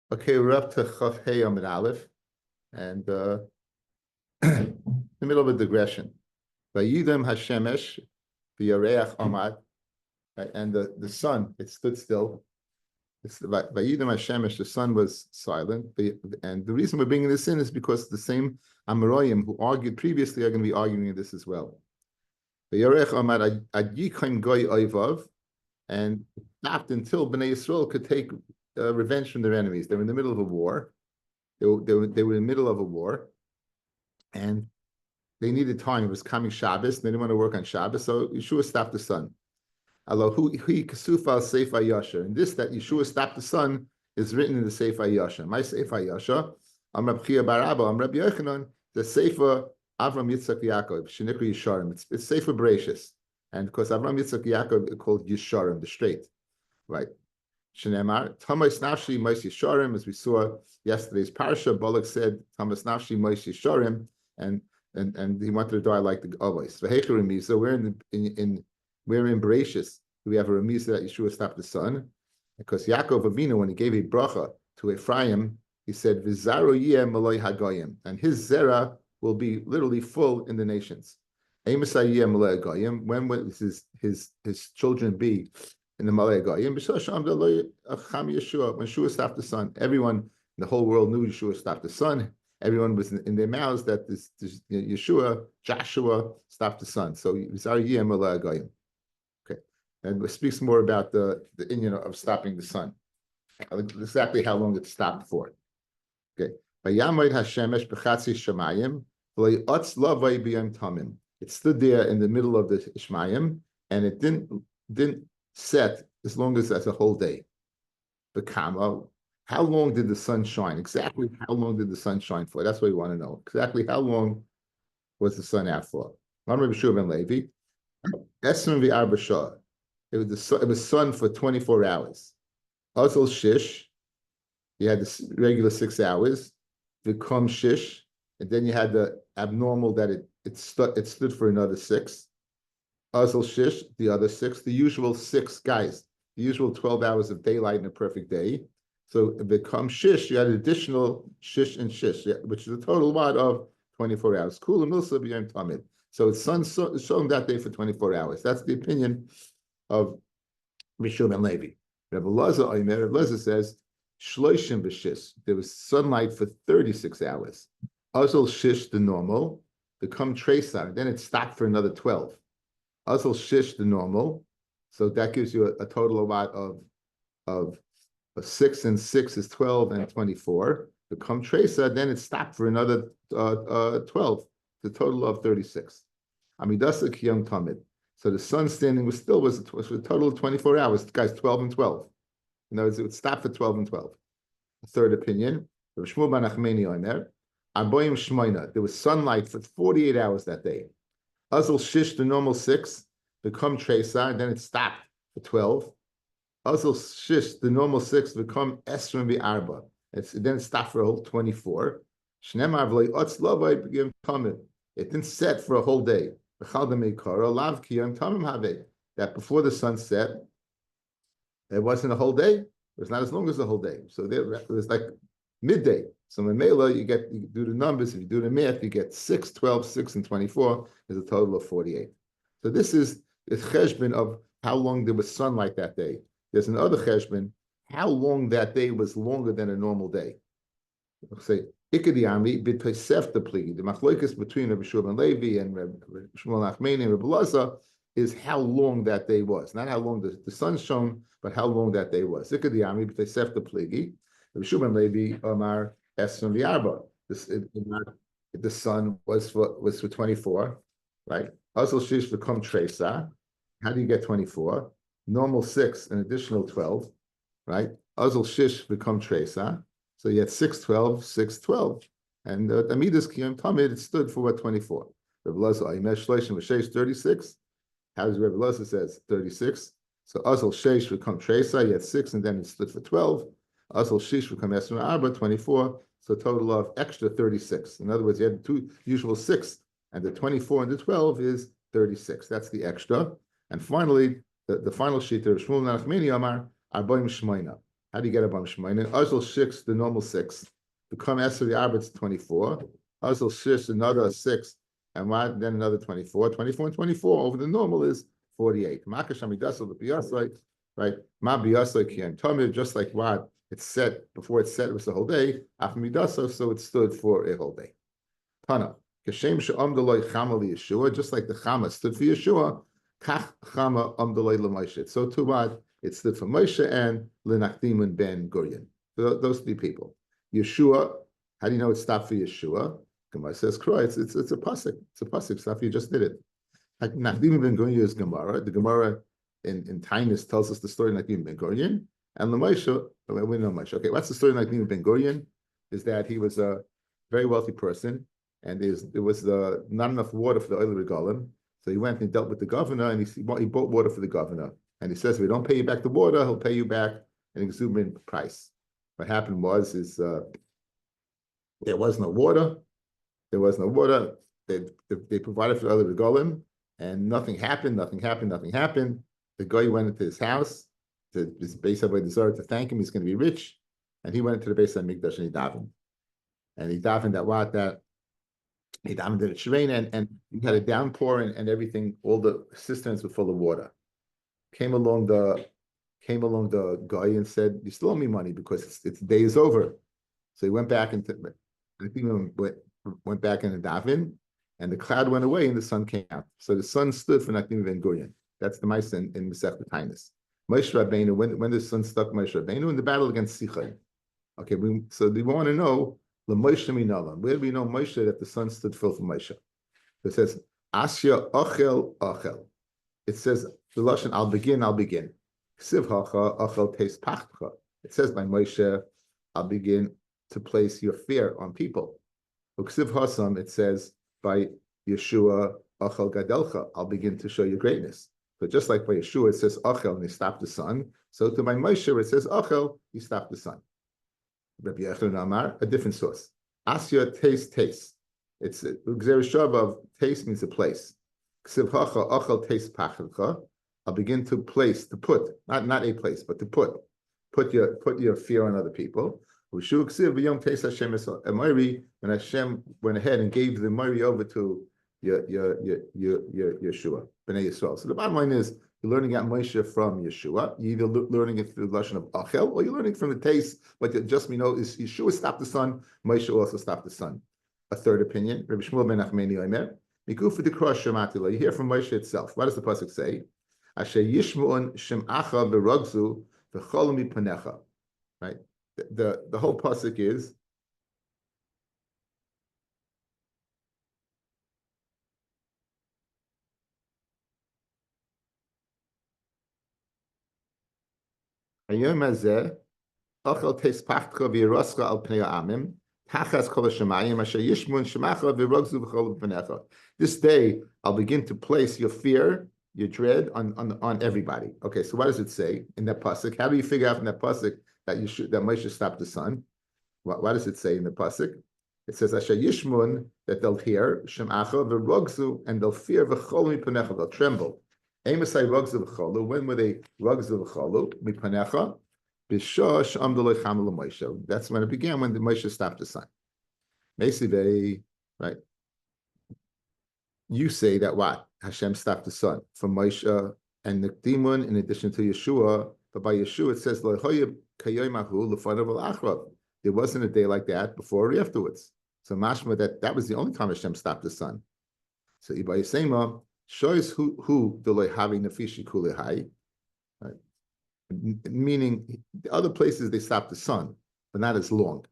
Okay, we're up to Chaf Hey Amid Aleph, and in the middle of a digression. Vayidem Hashemesh, v'yareach Amad, and the sun, it stood still. Vayidem Hashemesh, the sun was silent. And the reason we're bringing this in is because the same Amoraim who argued previously are going to be arguing this as well. V'yareach Amad ad Yikhaim Goy Oivav, and stopped until Bnei Yisrael could take revenge from their enemies. They were in the middle of a war. They were in the middle of a war, and they needed time. It was coming Shabbos, and they didn't want to work on Shabbos, so Yeshua stopped the sun. And this, that Yeshua stopped the sun, is written in the Sefer Yasha. My Sefer Yasha, Reb Chia bar Abba, Reb Yochanan, the Sefer Avram Yitzchak Yaakov, Shenikra Yisharim. It's Sefer Bereshis, and because Avram Yitzchak Yaakov is called Yisharim, the straight, right? Shenemar, Tamas Nafshi Mois Yisharim, as we saw yesterday's parsha, Balak said, Tamas Nafshi Mois Yisharim, and he wanted to die like the Avos. So we're in Bereshis. We have a remisa that Yeshua stopped the sun, because Yaakov Avinu, when he gave a bracha to Ephraim, he said, "V'zaro yeh maloi hagoyim," and his zera will be literally full in the nations. When will his children be in the Malay Goyim? When Yeshua stopped the sun, everyone in the whole world knew Yeshua stopped the sun. Everyone was in their mouths that this Yeshua, Joshua, stopped the sun. So okay, and it speaks more about the inyan of stopping the sun, exactly how long it stopped for. Okay, it stood there in the middle of the Ishmayim, and it didn't set as long as a whole day. The Kama. How long did the sun shine? Exactly how long did the sun shine for? That's what we want to know. Exactly how long was the sun out for? It was sun for 24 hours. Azal Shish, you had the regular 6 hours. Vikom Shish, and then you had the abnormal that it stood for another 6. Azal Shish, the other 6. The usual 6 guys. The usual 12 hours of daylight in a perfect day. So it becomes shish, you had additional shish and shish, which is a total what of 24 hours. Kula milsa b'yom tamid. So it's sun shone that day for 24 hours. That's the opinion of Rishon ben Levi. Rabbi Lezer says, shloishim b'shis. There was sunlight for 36 hours. Azal shish, the normal, become tresar. Then it stopped for another 12. Azal shish, the normal. So that gives you a total amount of 6 and 6 is 12 and 24. Become Tresa, then it stopped for another 12, the total of 36. Amidasa Kiyam Tamid. So the sun standing was a total of 24 hours. The guy's 12 and 12. In other words, it would stop for 12 and 12. The third opinion, Rabbi Shmuel ben Achmeni Omer, Arboim Shmoina. There was sunlight for 48 hours that day. Azal Shish, the normal 6, become Tresa, and then it stopped for 12. Also, shish, the normal 6 become esrim v'arba. Then it stopped for a whole 24. It didn't set for a whole day. That before the sun set, it wasn't a whole day. It was not as long as the whole day. So it was like midday. So in Mela, you do the numbers. If you do the math, you get 6, 12, 6, and 24 is a total of 48. So this is the cheshbon of how long there was sunlight that day. There's another cheshbon, how long that day was longer than a normal day. Say, Ikadiyami b'tosef the plea. The machloikus between Rabbi Shua ben Levi and Rabbi Shmuel Nachmani and Rabbi Laza is how long that day was. Not how long the sun shone, but how long that day was. Ikadiyami b'tosef the plea. Rabbi Shua ben Levi Omar Esrim v'arba. The sun was for 24, right? Azal shish become tresa. How do you get 24? Normal 6, an additional 12, right? Azal shish become tresa. So you had 6, 12, 6, 12. And Amidas Kiyam Tamid, it stood for what, 24. Rabbi Laza, Aimesh Shloshim V'Sheish, 36. How does Rabbi Laza says 36? So Azal shish become tresa, you had 6, and then it stood for 12. Azal shish become Esra Arba, 24. So a total of extra 36. In other words, you had the 2 usual 6, and the 24 and the 12 is 36. That's the extra. And finally, the final sheet there, Shmuel Nachmeni Amar, Arboim Shmoina. How do you get a bam shmoina? Azal six, the normal six. Become Esri Arbit's 24. Azal six, another six. And what? Then another 24. 24 and 24 over the normal is 48. Makashami Dasal, the Biyasai, right? Ma Biyasai Kian Tomid, just like what? It's set, before it's set, it was the whole day. After Midasa, so it stood for a whole day. Tana. Kashem she'amdaloi chama Yeshua, just like the chama stood for Yeshua, kach chama amdaloi l'Moshe. So too what? It stood for Moshe and Lenachdimun ben Gurion. Those three people. Yeshua, how do you know it stopped for Yeshua? Gemara says, Kroy, it's a pasuk. It's a pasuk stuff. You just did it. Nachdimun ben Gurion is Gemara. The Gemara in Tainus tells us the story of Nachdimun ben Gurion. And L'Moshe, we know Moshe. Okay, what's the story of Nachdimun ben Gurion? Is that he was a very wealthy person, and there was not enough water for the oil regalim. So he went and dealt with the governor, and he bought water for the governor. And he says, if we don't pay you back the water, he'll pay you back an exuberant price. What happened was, there was no water. There was no water. They provided for the oil regalim, and nothing happened. The guy went into his house, to his base of Zorah to thank him. He's going to be rich. And he went into the base of Mikdash and he davened. And he davened that he davened that it should rain, and he had a downpour and everything, all the cisterns were full of water. Came along the guy and said, you still owe me money because its day is over. So he went back went back in the daven, and the cloud went away and the sun came out. So the sun stood for Nachdim ben Gurion. That's the Maisa in Masech Tainus. Moshe Rabbeinu, when the sun struck Moshe Rabbeinu in the battle against Sichai. Okay, so we want to know L'Moshe Minala. Where do we know Moshe that the sun stood still for Moshe? It says Asya Ochel. It says the lashon I'll begin. Ksiv Hacha Ochel Teis Pachtcha. It says by Moshe, I'll begin to place your fear on people. Ksiv Hasam, it says by Yeshua Ochel Gadelcha, I'll begin to show you greatness. So just like by Yeshua, it says Ochel, and he stopped the sun. So to my Moshe, it says Ochel, he stopped the sun. Rabbi Yechon Amar, a different source. Asya taste. It's Xerishav of taste means a place. Ksiv Hacha Ochel taste Pachelcha. I'll begin to put, not a place, but to put your fear on other people. When Hashem went ahead and gave the Mori over to Yeshua, Bnei Yisrael. So the bottom line is, you're learning at Moshe from Yeshua. You're either learning it through the lashon of Achel, or you're learning from the taste. But just is Yeshua stopped the sun, Moshe also stopped the sun. A third opinion, Rabbi Shmuel ben Achmeni Omer, Mikufa dekra shematila. You hear from Moshe itself. What does the pasuk say? Asher yishmuon shemacha v'ragzu v'chol mipanecha. Right. The whole pasuk is Hayom hazeh achal teis pachtcha v'yirascha al pnei ha'amim tachas kol hashemayim asher yishmun shemacha v'ragzu v'chol mipanecha. This day I'll begin to place your fear, your dread on everybody. Okay, so what does it say in that pasuk? How do you figure out from that pasuk that Moshe stopped the sun? What does it say in the pasuk? It says Asher Yishmun, that they'll hear Shemacha v'rogzu, and they'll fear v'cholu mipanecha, they'll tremble. Emasai rogzu v'cholu. When were they rogzu v'cholu mipanecha? B'shah she'amdaloi chamel Moshe. That's when it began, when the Moshe stopped the sun. Basically, right? You say that what? Hashem stopped the sun from Moshe and Nikdimun in addition to Yeshua, but by Yeshua it says there wasn't a day like that before or afterwards. So mashma that was the only time Hashem stopped the sun. So Ibay Sema shows who the loyhavi nafishi kulehai, right? Meaning the other places they stopped the sun, but not as long.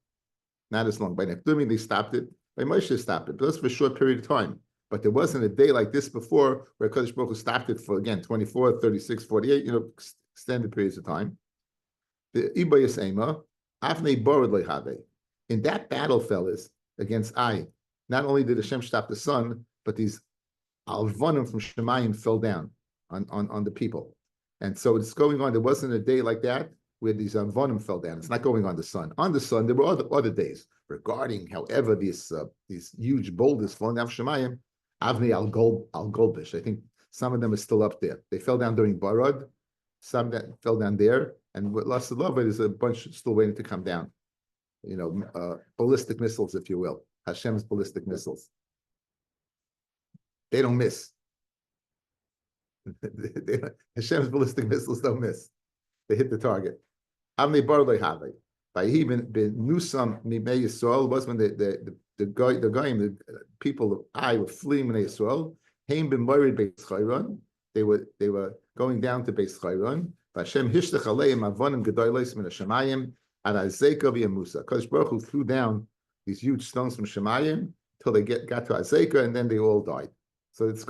Not as long. By Nikdimun they stopped it. By Moshe stopped it, but that's for a short period of time. But there wasn't a day like this before where Kodesh Baruch Hu stopped it for, again, 24, 36, 48, extended periods of time. The Iba Yisema, Avnei Borod Lehave. In that battle, fellas, against Ai, not only did Hashem stop the sun, but these Alvanim from Shemayim fell down on the people. And so it's going on. There wasn't a day like that where these Alvanim fell down. It's not going on the sun. On the sun, there were other days regarding, however, these huge boulders falling down from Shemayim. Avnei al Golbish. I think some of them are still up there. They fell down during Barad. some that fell down there, and what lost the love, there's a bunch still waiting to come down. Ballistic missiles, if you will, Hashem's ballistic missiles. They don't miss. Hashem's ballistic missiles don't miss. They hit the target. Amni bar lehave. By even ben nusam mimei Yisrael was when the people of Ai were fleeing Bnei Yisrael. Haim ben morid beis chayron. They were going down to Beis Chayron. Hashem hishtach aleim avonim gedolos min hashamayim ad azeka v'yamusa. Kodesh Baruch Hu threw down these huge stones from Shemayim till they got to Azeka, and then they all died. So it's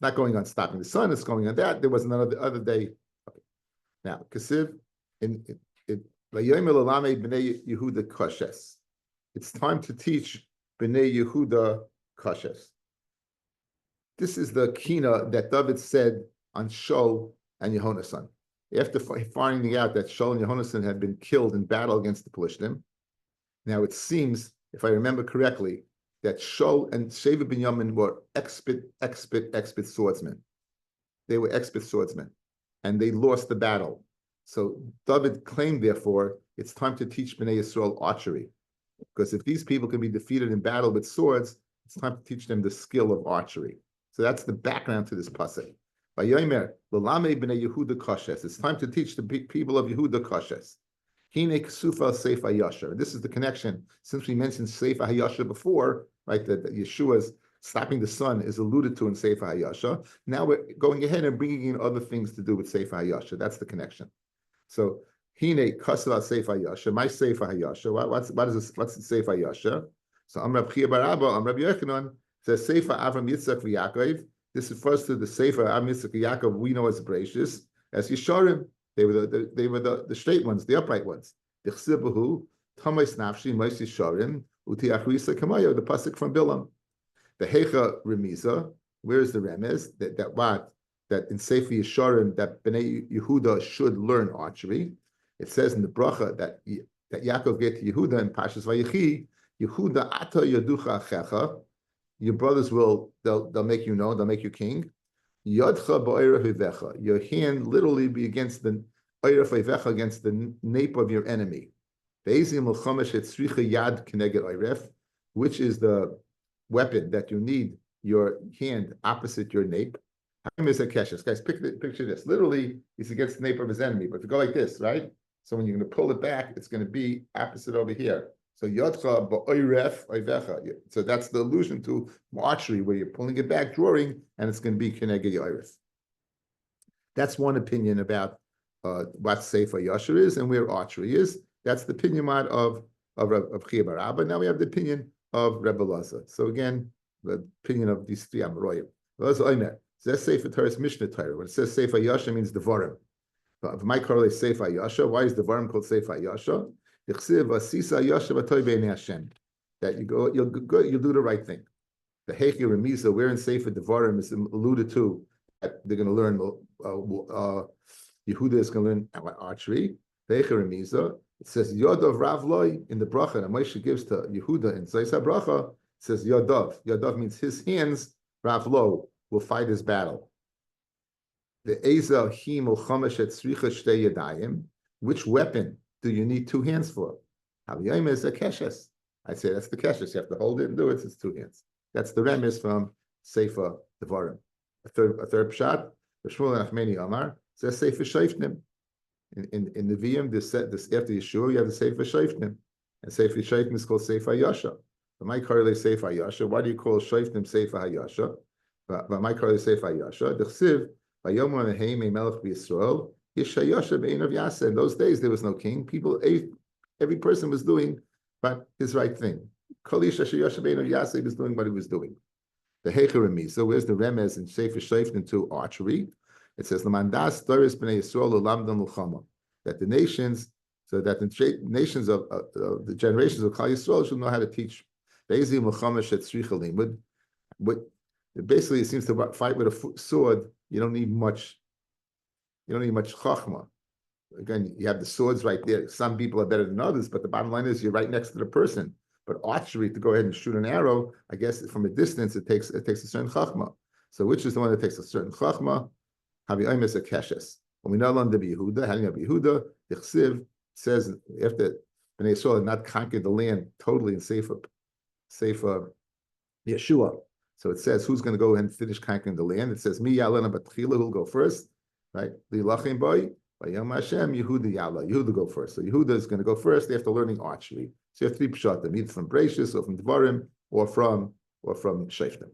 not going on stopping the sun. It's going on that. There was another other day. Okay. Now, Kasiv in Vayom Elamei Bnei Yehuda Koshes. It's time to teach Bnei Yehuda Koshes. This is the kina that David said on Shaul and Yehonasan. After finding out that Shaul and Yehonasan had been killed in battle against the Pelishtim, now it seems, if I remember correctly, that Shaul and Sheva Binyamin were expert swordsmen. They were expert swordsmen, and they lost the battle. So David claimed, therefore, it's time to teach Bnei Yisrael archery, because if these people can be defeated in battle with swords, it's time to teach them the skill of archery. So that's the background to this pasuk. Vayomer l'lamei b'nei Yehuda koshes. It's time to teach the people of Yehuda koshes. Hine ksufa seifa yasher. This is the connection. Since we mentioned seifa hayasher before, right? That Yeshua's stopping the sun is alluded to in seifa hayasher. Now we're going ahead and bringing in other things to do with seifa hayasher. That's the connection. So hine kasuva seifa hayasher. My seifa hayasher. What is this? What's the seifa hayasher? So Amrab Chia Barabba, Amrab Yochanan says Sefer Avram Yitzchak v'Yaakov. This refers to the Sefer Avram Yitzchak v'Yaakov we know as gracious, as Yesharim. They were the straight ones, the upright ones. Dichsibahu Tamais Nafshi Ma'is Yesharim Uti Achrisa Kamayo, the pasuk from Bilam. The Hecha Remiza. Where is the remez that in Sefer Yesharim that Bnei Yehuda should learn archery? It says in the bracha that Yaakov gave to Yehuda in Pashas Vayechi, Yehuda Ata Yaducha Achecha. Your brothers they'll make you known, they'll make you king. Yodcha ba'oiref ivecha. Your hand literally be against the oiref ivecha, against the nape of your enemy. Be'ezim l'chomesh etzricha yad keneged oiref, which is the weapon that you need your hand opposite your nape. Guys, picture this. Literally, he's against the nape of his enemy. But if you go like this, right? So when you're going to pull it back, it's going to be opposite over here. So yodcha ba'oiref oivecha. So that's the allusion to archery, where you're pulling it back, drawing, and it's going to be keneged oiref. That's one opinion about what Sefer Yasher is and where archery is. That's the opinion of Chia Barabba. Now we have the opinion of Rebbe Laza. So again, the opinion of these three Amoraim. Laza Omer. Says Sefer Torah's Mishnah Torah. When it says Sefer Yasher, means Devarim. If my correlate Sefer Yasher, why is Devarim called Sefer Yasher? That you'll do the right thing. The Hechi Remisa, where in Sefer Devarim is alluded to that they're going to learn. Yehuda is going to learn archery. The Hechi Remisa. It says Yodov Ravloi in the bracha that Moshe gives to Yehuda in Zayis HaBracha. It says Yodov. Yodov means his hands. Ravlo will fight his battle. The Eza Him Chamesh et Tzricha Shtei Yadayim. Which weapon do you need two hands for? Havayim is a keshes. I'd say that's the keshes. You have to hold it and do it. It's two hands. That's the remes from Sefer Devarim. A third pshat. The Shmuel Nachmeni Amar says Sefer Shoftim. In the VM, this after Yeshua, you have the Sefer Shoftim, and Sefer Shoftim is called Sefer Hayasha. But my correlate Sefer Hayasha. Why do you call Shoftim Sefer Hayasha? But my correlate Sefer Hayasha. The Chsiv Vayomer Neheim Melech B'Yisrael. In those days, there was no king. Every person was doing but his right thing. He was doing what he was doing. The Hecher Remisa, where's the Remez in Sefer Shoftim to archery? It says, that the nations, so that the nations of the generations of Klal Yisrael should know how to teach. Basically, it seems to fight with a sword. You don't need much chachma. Again, you have the swords right there. Some people are better than others, but the bottom line is you're right next to the person. But archery, to go ahead and shoot an arrow, I guess from a distance, it takes a certain chachma. So which is the one that takes a certain chachma? Havayim is a keshes. When we know under Yehuda, having Rabbi Yehuda, the Chsiv says after Bnei Yisrael had not conquered the land totally in Sefer Yeshua. So it says who's going to go ahead and finish conquering the land. It says Mi Yalena Batchila, who'll go first, right? Lilachim boy, Vayam Hashem Yehuda Yala. Yehuda go first. So Yehuda is going to go first after learning archery. So you have three pshatim, either from Bereshis or from Dvarim or from Shoftim.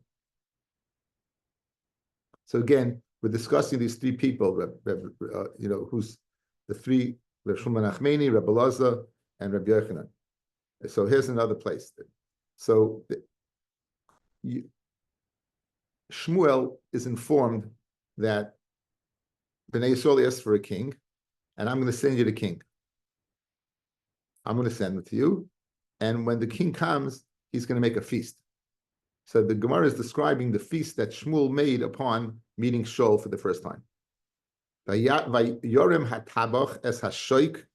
So again, we're discussing these three people, who's the three, Reb Shmuel Nachmani, Reb Elazar, and Reb Yochanan. So here's another place. So Shmuel is informed that Bnei Yisrael asked for a king, and I'm going to send you the king. I'm going to send it to you, and when the king comes, he's going to make a feast. So the Gemara is describing the feast that Shmuel made upon meeting Shaul for the first time. Vayorem hatabach es hashoik,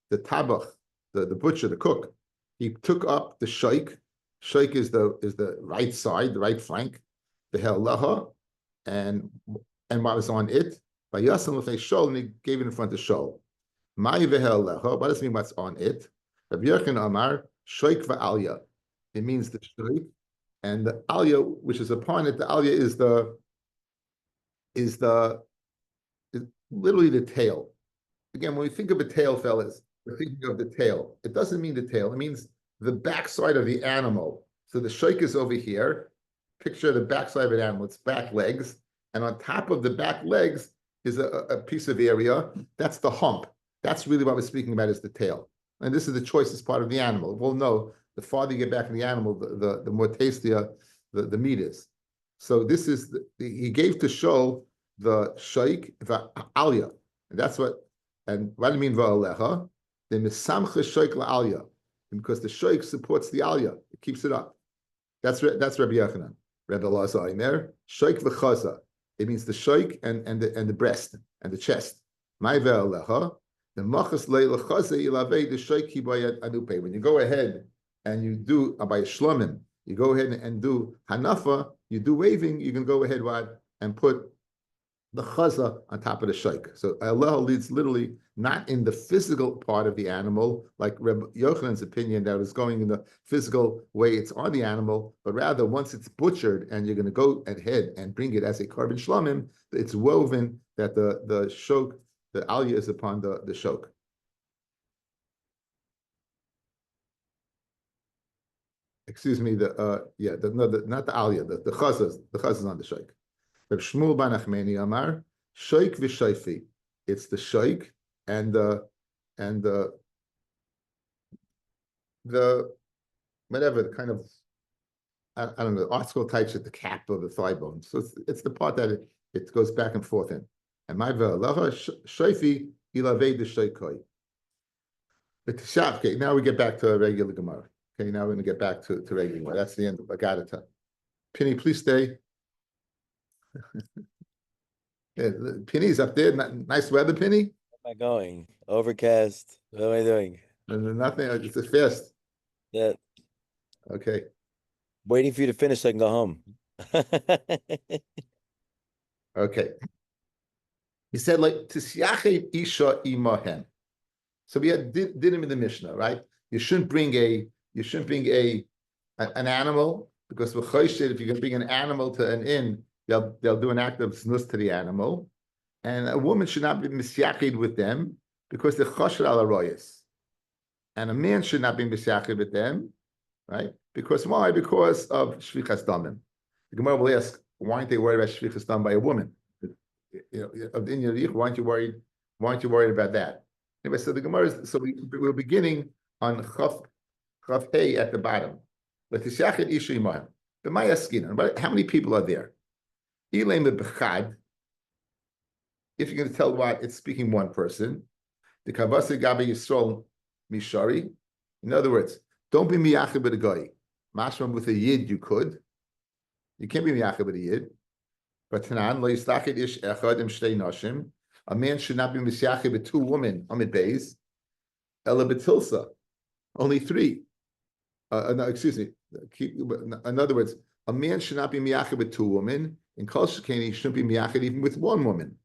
the tabach, the butcher, the cook. He took up the shoik. Shoik is the right side, the right flank, the helaha, and what was on it. Vayasam l'fnei Shaul, and he gave it in front of Shaul. Mai vehelaha. What does it mean? What's on it? Rabbi Yochanan Amar shoik va'alya. It means the shoik. And the alya, which is upon it, the alya is literally the tail. Again, when we think of a tail, fellas, we're thinking of the tail. It doesn't mean the tail. It means the backside of the animal. So the shaykh is over here. Picture the backside of an animal. It's back legs. And on top of the back legs is a piece of area. That's the hump. That's really what we're speaking about is the tail. And this is the choicest part of the animal. We'll know the farther you get back in the animal, the more tastier the meat is. So this is, he gave to show the shaykh, the alya. And that's what, and what do you mean va'aleha? The misamcha shaykh la'alya. Because the shaykh supports the alya. It keeps it up. That's Rabbi Yochanan. Rabbi Elazar Aimer, shaykh v'chaza. It means the shaykh and the breast and the chest. My va'aleha. The machas le'lechaza ilavei the shaykh hibayat anupe. When you go ahead and you do by shlomim, you go ahead and do hanafa, you do waving, you can go ahead and put the chaza on top of the shaykh. So Allah leads literally not in the physical part of the animal, like Rabbi Yochanan's opinion that was going in the physical way it's on the animal, but rather once it's butchered and you're going to go ahead and bring it as a carbon shlomim, it's woven that the shok, the aliyah is upon the shok. Excuse me, not the aliyah, the chazas on the shaykh. Reb Shmuel bar Nachmani Amar, shaykh v'shayfi. It's the shaykh and the whatever, the kind of, I don't know, art school types at the cap or the thigh bone. So it's the part that it goes back and forth in. And my ve'alacha shayfi ilavei the shaykhoi. Okay, now we get back to a regular Gemara. Okay, now we're going to get back to regular Gemara. That's the end of Agadata. Penny, please stay. Yeah, Penny's up there. Nice weather, Penny. Where am I going? Overcast. What am I doing? Nothing. It's a fast. Yeah. Okay. Waiting for you to finish so I can go home. Okay. He said like Tisyache Isha Imahem. So we had did him in the Mishnah, right? You shouldn't bring an animal because if you're going to bring an animal to an inn, they'll do an act of znus to the animal, and a woman should not be misyachid with them because they're chosher al aroyas, and a man should not be misyachid with them, right? Because why? Because of shvichas damim. The Gemara will ask, why aren't they worried about shvichas dam by a woman? Why aren't you worried? Why aren't you worried about that? Anyway, so the Gemara is, we're beginning on chaf hey at the bottom. Let tisyachid isha imahem. But my askin, how many people are there? If you're going to tell what it's speaking one person, the kavasa gabe yisrael mishari. In other words, don't be miyachid with a guy. Mashma with a yid, you could. You can't be miyachid with a yid. But tanan lo yistachid ish echad im shtei nashim. A man should not be miyachid with two women. Amid beis. Ela betilsa. Only three. No, excuse me. In other words, a man should not be miyachid with two women. In Kol Shekeni, he shouldn't be miyachid even with one woman.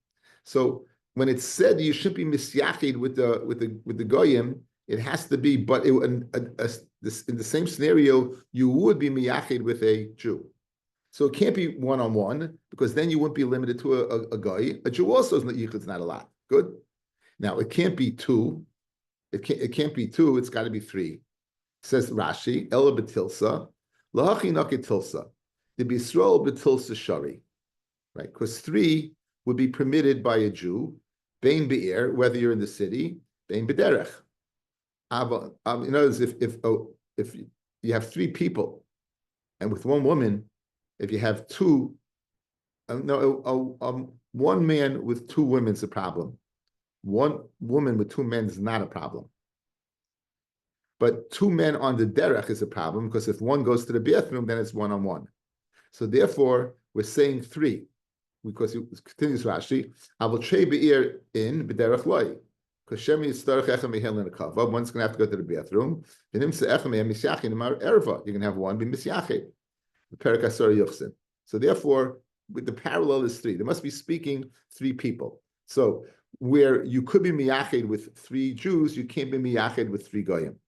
So when it's said you should be misyachid with the goyim, it has to be, but in the same scenario, you would be miyachid with a Jew. So it can't be one-on-one, because then you wouldn't be limited to a guy. A Jew also is not yichud, it's not a lot. Good. Now it can't be two. It can't be two. It's got to be three. Says Rashi, Ela betilsa, lahachi naki tilsa, the bisrol betilsa shari, right? Because three would be permitted by a Jew, bein be'er, whether you're in the city, bein bederech. In other words, if you have three people, and with one woman, if you have two, one man with two women is a problem. One woman with two men is not a problem. But two men on the derech is a problem, because if one goes to the bathroom, then it's one-on-one. So therefore, we're saying three, because it continues Rashi, I will trade be'ir in b'derech loy. Because Shemi Yitzarech Echem Mehel in a kavah, one's going to have to go to the bathroom. You're going to have one be misyachin. The Perek Asar Yuchsin. So therefore, with the parallel is three. There must be speaking three people. So where you could be miyached with three Jews, you can't be miyached with three goyim.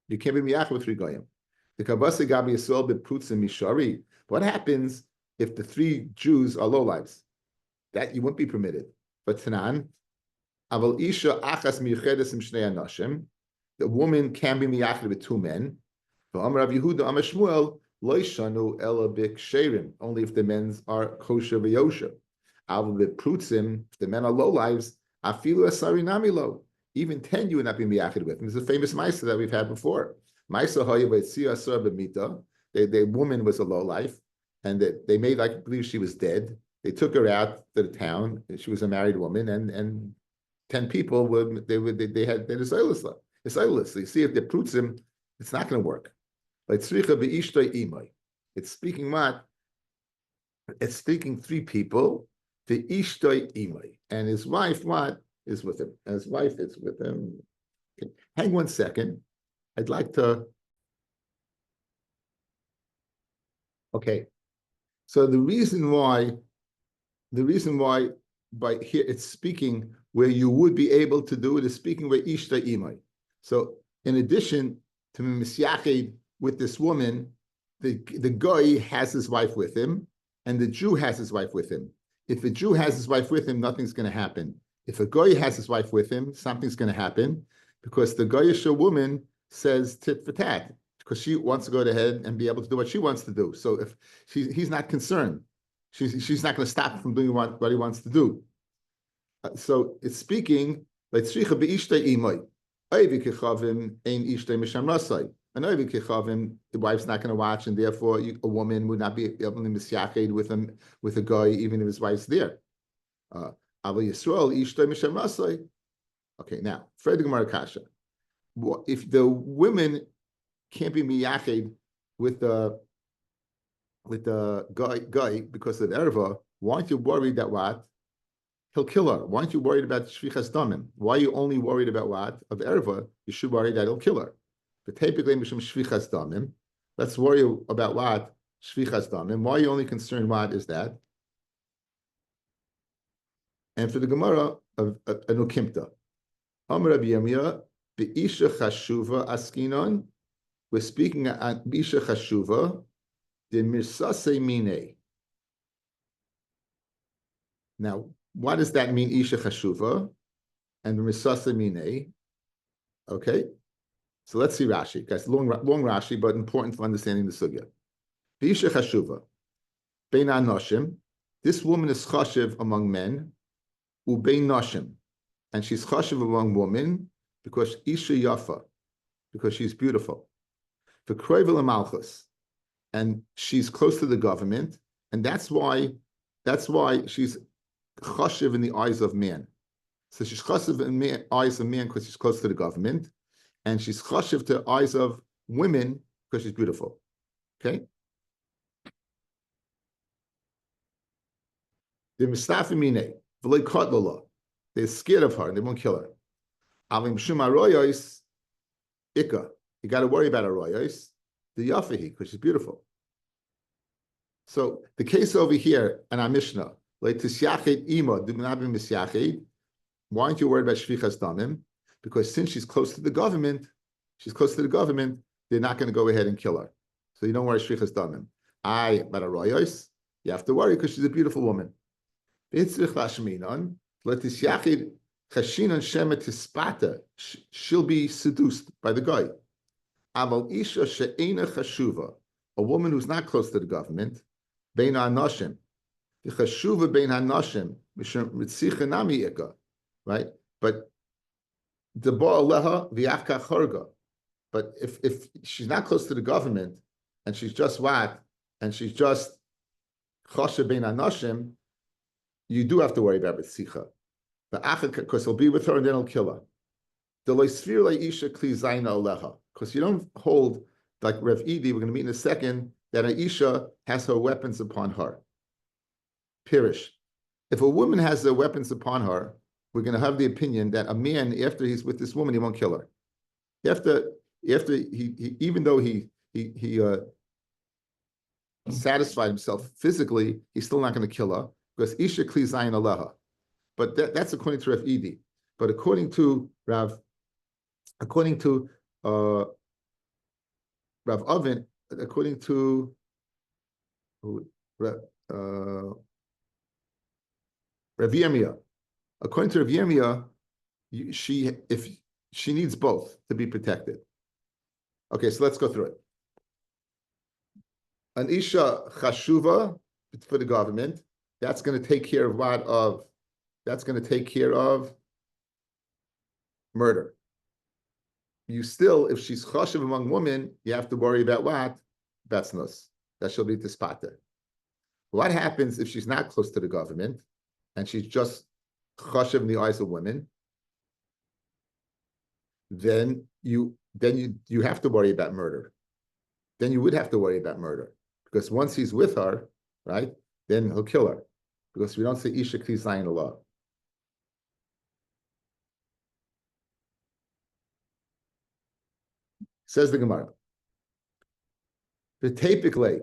You can't be miyached with three goyim. The Kabasa Gabi Yisrael b'prutzim mishari. What happens if the three Jews are lowlives? That you wouldn't be permitted. But Tanan, Aval Isha Achas Miyuchedes Shnei Anashim. The woman can be miyached with two men. Amar Rav Yehuda Amar Shmuel. Only if the men are kosher v'yosher. If the men are low lives, afilu asari nami lo. Even 10 you would not be miyachid with. And there's a famous ma'isa that we've had before. Ma'isa haya v'etzia asar b'mita. The woman was a low life, and they made like believe she was dead. They took her out to the town. She was a married woman, and 10 people they had isolus. So you see, if they prutzim, it's not going to work. It's speaking what? It's speaking three people, the ishtoi imay, and his wife what is with him? And his wife is with him. Okay. Hang one second. I'd like to. Okay, so the reason why by here it's speaking where you would be able to do it is speaking where ishtoi imay. So in addition to misyached with this woman, the guy has his wife with him, and the Jew has his wife with him. If a Jew has his wife with him, nothing's going to happen. If a guy has his wife with him, something's going to happen, because the Goyish woman says tit for tat, because she wants to go ahead and be able to do what she wants to do. So if he's not concerned, she's not going to stop him from doing what he wants to do. So it's speaking like tzricha be'ishtei imay. The wife's not going to watch, and therefore a woman would not be able to misyached with a guy, even if his wife's there. Okay, now, Fred Gemara Kasha. If the women can't be miyached with the guy because of erva, why aren't you worried that what? He'll kill her. Why aren't you worried about shvichas damim? Why are you only worried about what? Of erva, you should worry that he'll kill her. But typically, mishum shvichas damim. Let's worry about what? Shvichas damim. Why are you only concerned what is that? And for the Gemara of Anukimta, Amar Rabbi Yirmiyah, Be'isha chashuva askinon. We're speaking on Be'isha chashuva, the mirsase mine. Now, what does that mean, Isha chashuva and mirsase mine? Okay, so let's see Rashi. Guys, long Rashi, but important for understanding the sugya. Be'isha chashuva, bein anoshim. This woman is chashiv among men. Ubein nashim, and she's chashiv among women because isha yafa, because she's beautiful. For kroivel malchus, and she's close to the government, and that's why she's chashiv in the eyes of man. So she's chashiv in the eyes of man because she's close to the government, and she's chashiv to the eyes of women because she's beautiful. Okay. The mistafimine. They're scared of her and they won't kill her. You got to worry about Aroyos, the Yafahi, because she's beautiful. So the case over here in our Mishnah, like Tisyachet Ima, do not be Misyachet, Why aren't you worried about shvichas damim? Because since she's close to the government, they're not going to go ahead and kill her. So you don't worry shvichas damim. But a royos, you have to worry because she's a beautiful woman. She'll be seduced by the guy. A woman who's not close to the government, bein hanoshim, v'chashuva bein hanoshim, right? But the ba'aleha v'yafka chorga. But if she's not close to the government and she's just what, and she's just choshe bein hanoshim, you do have to worry about Ritzicha. Because he'll be with her and then he'll kill her. Because you don't hold, like Rev Edi, we're going to meet in a second, that an Isha has her weapons upon her. Pirish. If a woman has her weapons upon her, we're going to have the opinion that a man, after he's with this woman, he won't kill her. After he even though he satisfied himself physically, he's still not going to kill her because Isha Kli Zayin Aleha. But that's according to Rav Edi. But according to Rav Oven, according to Rav Yirmiyah, according to Rav Yirmiyah, if she needs both to be protected. Okay, so let's go through it. An Isha Chashuva for the government, that's going to take care of what? That's going to take care of murder. You still, if she's chashuv among women, you have to worry about what? Betznos. That she'll be tispata. What happens if she's not close to the government and she's just chashuv in the eyes of women? Then you have to worry about murder. Then you would have to worry about murder. Because once he's with her, right, then he'll kill her. Because we don't say Isha Kli Zayin Allah. Says the Gemara. The tapikle,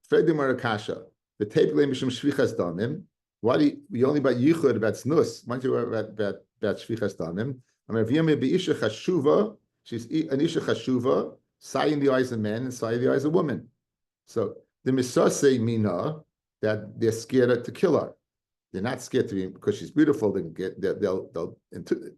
Fred the Marakasha, the tapikle mishum shvichas damim. Why do you only about yichud about snus? Why don't you worry about shvichas damim? I mean, if you be isha chashuva, she's an isha chashuva, sai in the eyes of men and sai in the eyes of women. So the misase mina that they're scared to kill her. They're not scared to be because she's beautiful. They'll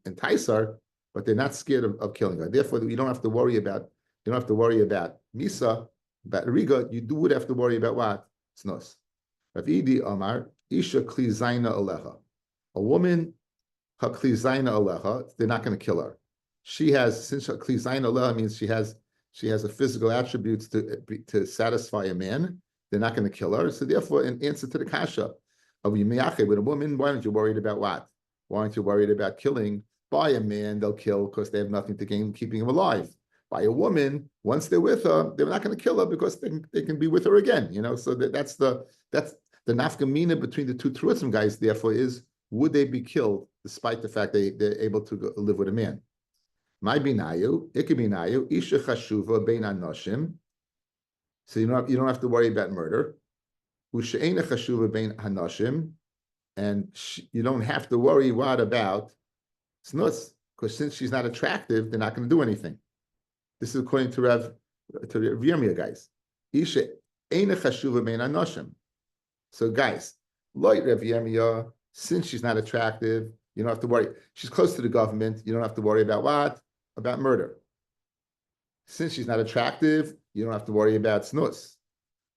entice her, but they're not scared of killing her. Therefore, you don't have to worry about. You don't have to worry about Misa, about Riga. You would have to worry about what? Snos. Rav Edi Amar, Isha Kli Zaina Aleha. A woman, her Kli Zaina Aleha, they're not going to kill her. She has, since her Kli Zaina Aleha means she has a physical attributes to satisfy a man, they're not going to kill her. So therefore, in answer to the kasha, with a woman, why aren't you worried about what? Why aren't you worried about killing? By a man, they'll kill because they have nothing to gain keeping him alive. By a woman, once they're with her, they're not going to kill her because they can be with her again. So that's the nafkamina between the two truism guys. Therefore, is would they be killed despite the fact they're able to live with a man? My binayu, ikibinayu, isha chashuva bein anoshim. So you don't have to worry about murder. Usheina chashuva bein hanoshim, and you don't have to worry what about snus because since she's not attractive, they're not going to do anything. This is according to Rav Yirmiyah, guys. Isha eina chashuva bein anoshim. So, guys, like Rav Yirmiyah, since she's not attractive, you don't have to worry. She's close to the government. You don't have to worry about what? About murder. Since she's not attractive, you don't have to worry about snus.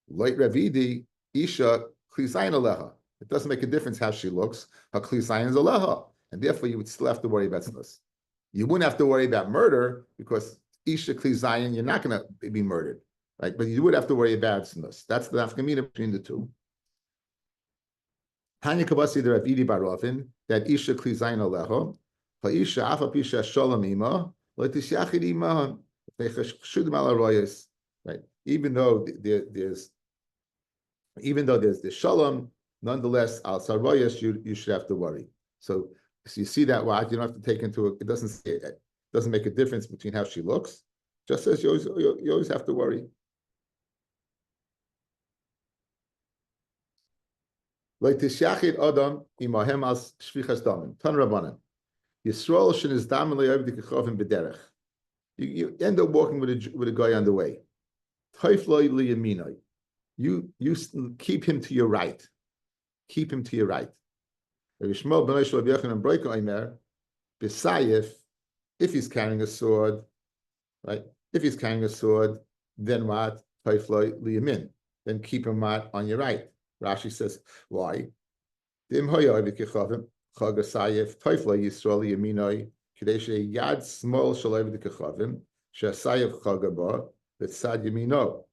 Like Rav Edi, Isha Kli Zayin Aleha. It doesn't make a difference how she looks. Her Kli Zayin is Aleha, and therefore you would still have to worry about snus. You wouldn't have to worry about murder because Isha Kli Zayin, you're not going to be murdered, right? But you would have to worry about snus. That's the nafkamina between the two. Tanya Kabasi the Rav Edi bar Ravin that Isha Kli Zayin Aleha, Isha Afa Pisha Shalom Ima, Letisyachid Ima, Nechashudim Ala Royas, right? Even though there's the Shalom, nonetheless Al Saroyas you should have to worry. So you see that what you don't have to take into it. It doesn't make a difference between how she looks. Just as you always have to worry. Like Tishyachid Adam imahem as shvichas damin. Tan Rabbanan. Yisrael shen is damalei over the kechavim b'derech. You end up walking with a guy on the way. Toifloi liyaminoi. You keep him to your right. Keep him to your right. If he's carrying a sword, right? If he's carrying a sword, then what? Toifloi liyamin. Then keep him on your right. Rashi says, why? Dim hoya v'kechavim chagasayif toifloi Yisrael liyaminoi kadeshe yad small shalav v'kechavim shasayif chagaba v'tzad yamino.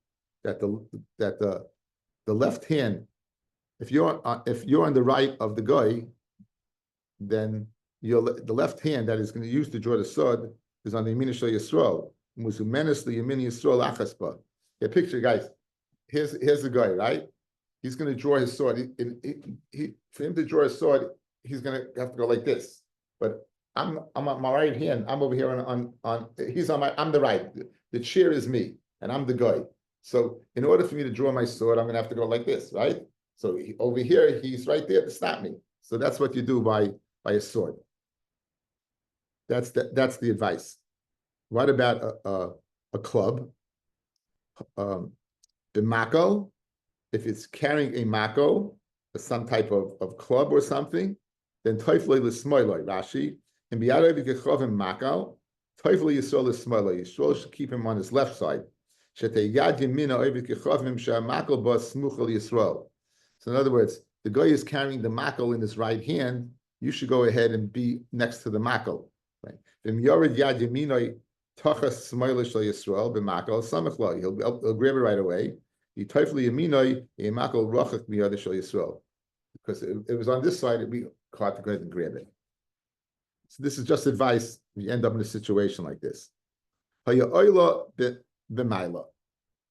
That the left hand, if you're on the right of the guy, then the left hand that is going to use to draw the sword is on the Yamin Shal Yisrael. Muzumenes the Yamin Yisrael achaspa. Yeah, picture, guys. Here's the guy, right? He's going to draw his sword. For him to draw his sword, he's going to have to go like this. But I'm on my right hand. I'm over here on he's on I'm the right. The chair is me, and I'm the guy. So in order for me to draw my sword, I'm going to have to go like this, right? So over here, he's right there to stop me. So that's what you do by a sword. That's the advice. What about a club? The mako, if it's carrying a mako, some type of club or something, then toifloi l'smoiloi, Rashi, and biyadoi v'kechovim mako, toifloi Yisrael l'smoiloi. Yisrael should keep him on his left side. So in other words, the guy is carrying the makal in his right hand. You should go ahead and be next to the makal. Right? He'll grab it right away. Because it was on this side, it'd be hard to go ahead and grab it. So this is just advice if you end up in a situation like this. B'mayla.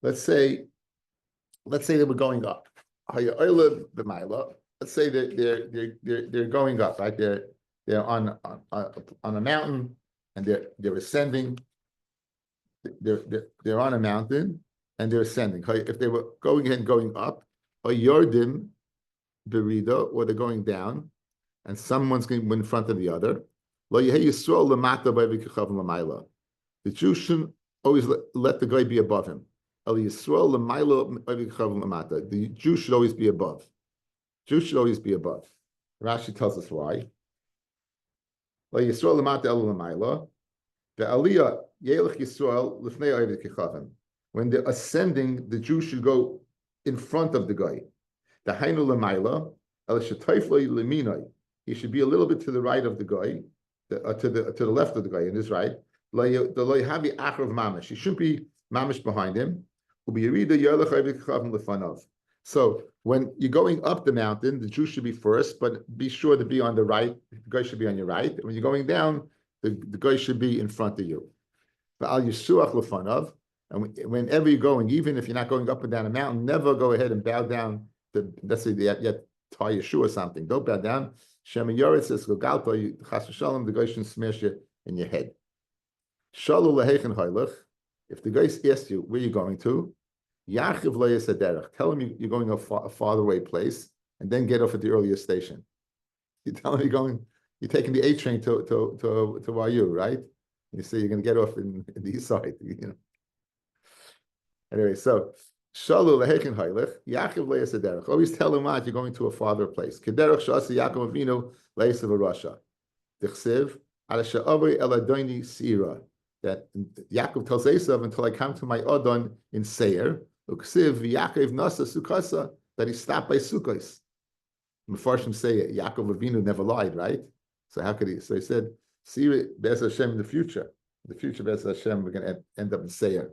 Let's say they were going up. Let's say that they're going up, right? They're on a mountain and they're ascending. They're on a mountain and they're ascending. If they were going up, or yordim berida, or they're going down, and someone's going in front of the other. The Jew shouldn't always let the guy be above him. The Jew should always be above. Jew should always be above. Rashi tells us why. When they're ascending, the Jew should go in front of the guy. He should be a little bit to the right of the guy, to the left of the guy, in his right. He shouldn't be mamish behind him. So when you're going up the mountain, the Jew should be first, but be sure to be on the right. The guy should be on your right. When you're going down, the guy should be in front of you. And whenever you're going, even if you're not going up and down a mountain, never go ahead and bow down. Let's say you tie your shoe or something. Don't bow down. Shem Yoretz says, the guy shouldn't smash you in your head. If the guy asks you where you're going to, tell him you're going to a farther away place, and then get off at the earliest station. You tell him you're taking the A train to YU, right? You say you're going to get off in the east side. You know. Anyway, so always tell him what you're going to a farther place. That Yaakov tells Esav, until I come to my Adon in Seir, that he stopped by Sukkos. Mefarshim say Yaakov Avinu never lied, right? So how could he? So he said, see Be'ez Hashem in the future. In the future, Be'ez Hashem, we're going to end up in Seir.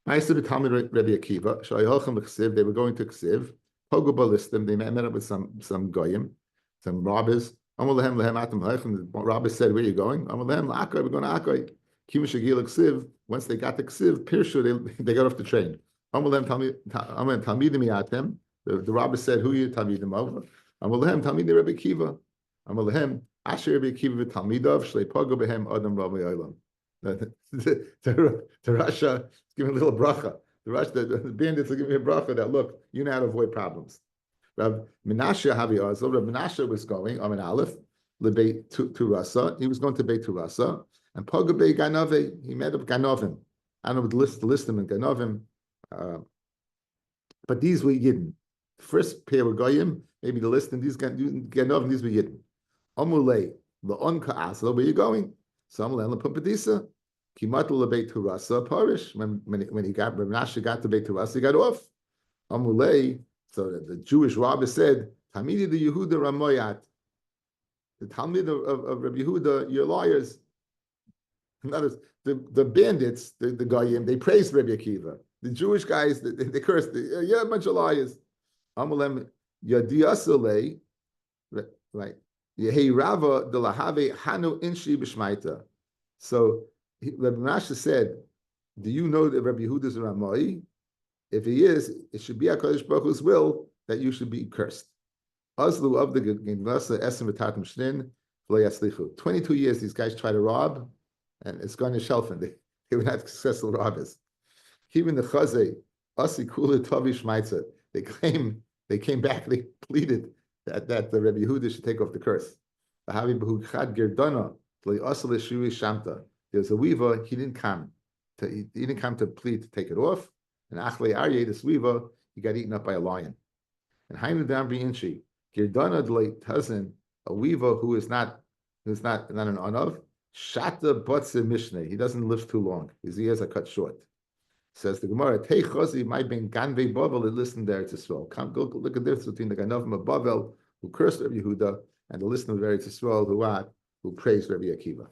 Rabbi Akiva, they were going to Ksiv, Pogo Ballistim, they met up with some goyim, some robbers. The rabbi said, where are you going? We're going to Akai. Once they got to Ksiv, Pirshu, they got off the train. The rabbi said, who are you Talmidim over? Talmidei Rabbi Akiva. Asher Rabbi Akiva v'Talmidav shlei pago behem adam Rabbi Olam. To Russia, giving a little bracha. The bandits are giving a bracha that, look, you know how to avoid problems. Rav Menashe Havi Azov, Rav Menashe was going, Amin Aleph, lebeit to Rasa. He was going to Beit to Rasa, and Pogabei Ganove. He met up Ganovim. I don't know the list them in Ganovim, but these were Yidden. First pair were Goyim. Maybe the list and these Ganovim. These were Yidden. Amulei le'on ka'asel. Where you going? Some land pumbedisa. Kimat lebeit to Rasa parish. When Menashe got to Beit to Rasa, he got off. Amulei. So the Jewish rabbi said, Tamidi the Yehuda Ramoyat. The Talmud of Rabbi Yehuda, you're liars. In other words, the bandits, the Goyim, they praised Rabbi Akiva. The Jewish guys, they cursed, you're a bunch of liars. Amalem Yadiasale, right? Yehi Rava de Lahave Hanu Inshi B'Shmaita. So Rabbi Menashe said, do you know that Rabbi Yehuda is a Ramoi? If he is, it should be HaKadosh Baruch Hu's will that you should be cursed. Azlu of the Ginvasa Esem V'Tatim Shnin V'Lo Yaslichu. 22 years these guys try to rob, and it's gone to shelf, and they were not successful robbers. Even the Chazay, Asi Kula Tavi Shmaitza, they came back, they pleaded that the Rabbi Yehuda should take off the curse. There's a weaver, he didn't come to plead to take it off. And Achle Aryeh, this weaver, he got eaten up by a lion. And Hainu Dambri Inchi, Girdana Dleit Tazin, a weaver who is not an anav, Shata Butze Mishneh. He doesn't live too long. His ears are cut short. Says the Gemara, Tei Chosi might be Ganvei Bavel, and listen there to Yisrael. Come go look at the difference between the Ganovim of Bavel, who cursed Rabbi Yehuda, and the listener of Eretz Yisrael who praised Rabbi Akiva.